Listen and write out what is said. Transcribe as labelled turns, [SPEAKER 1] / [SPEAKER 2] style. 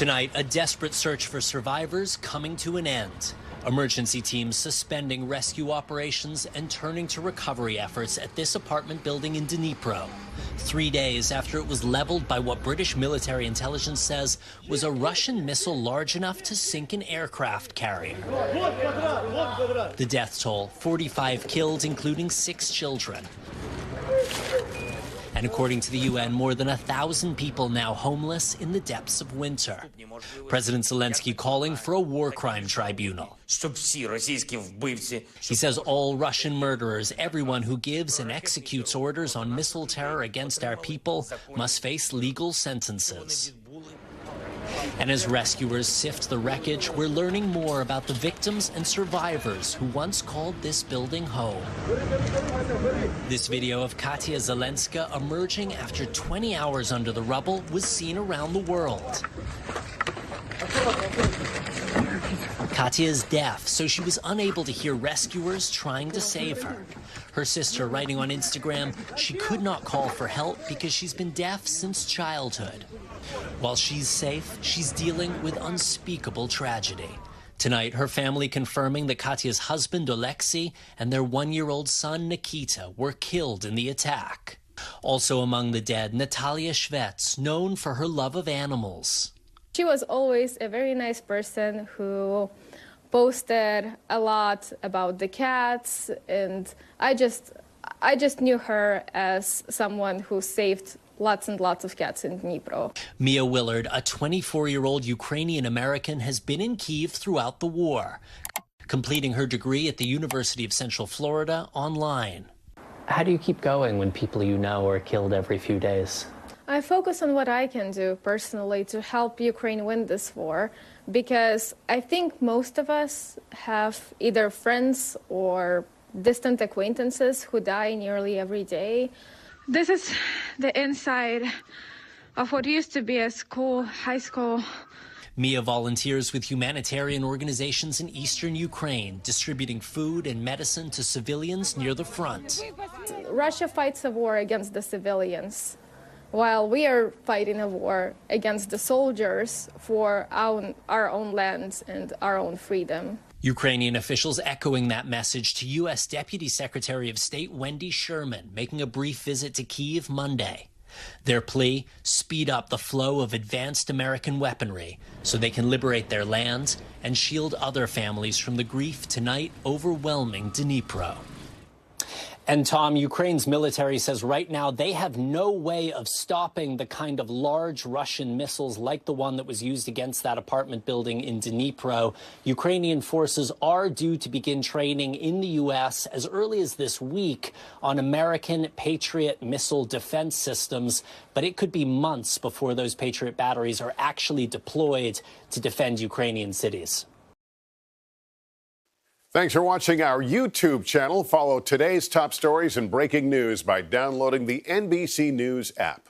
[SPEAKER 1] Tonight, a desperate search for survivors coming to an end. Emergency teams suspending rescue operations and turning to recovery efforts at this apartment building in Dnipro. 3 days after it was leveled by what British military intelligence says was a Russian missile large enough to sink an aircraft carrier. The death toll, 45 killed, including 6 children. And according to the UN, more than 1,000 people now homeless in the depths of winter. President Zelensky calling for a war crime tribunal. He says all Russian murderers, everyone who gives and executes orders on missile terror against our people, must face legal sentences. And as rescuers sift the wreckage, we're learning more about the victims and survivors who once called this building home. This video of Katya Zelenska emerging after 20 hours under the rubble was seen around the world. Katya is deaf, so she was unable to hear rescuers trying to save her. Her sister writing on Instagram she could not call for help because she's been deaf since childhood. While she's safe, she's dealing with unspeakable tragedy. Tonight, her family confirming that Katya's husband, Alexei, and their 1-year-old son, Nikita, were killed in the attack. Also among the dead, Natalia Shvets, known for her love of animals.
[SPEAKER 2] She was always a very nice person who posted a lot about the cats, and I just knew her as someone who saved lots and lots of cats in Dnipro.
[SPEAKER 1] Mia Willard, a 24-year-old Ukrainian American, has been in Kyiv throughout the war, completing her degree at the University of Central Florida online.
[SPEAKER 3] How do you keep going when people you know are killed every few days?
[SPEAKER 2] I focus on what I can do personally to help Ukraine win this war, because I think most of us have either friends or distant acquaintances who die nearly every day.
[SPEAKER 4] This is the inside of what used to be a school, high school.
[SPEAKER 1] Mia volunteers with humanitarian organizations in eastern Ukraine, distributing food and medicine to civilians near the front.
[SPEAKER 2] Russia fights a war against the civilians, while we are fighting a war against the soldiers for our own lands and our own freedom.
[SPEAKER 1] Ukrainian officials echoing that message to U.S. Deputy Secretary of State Wendy Sherman, making a brief visit to Kyiv Monday. Their plea, speed up the flow of advanced American weaponry so they can liberate their land and shield other families from the grief tonight overwhelming Dnipro.
[SPEAKER 3] And Tom, Ukraine's military says right now they have no way of stopping the kind of large Russian missiles like the one that was used against that apartment building in Dnipro. Ukrainian forces are due to begin training in the U.S. as early as this week on American Patriot missile defense systems, but it could be months before those Patriot batteries are actually deployed to defend Ukrainian cities.
[SPEAKER 5] Thanks for watching our YouTube channel. Follow today's top stories and breaking news by downloading the NBC News app.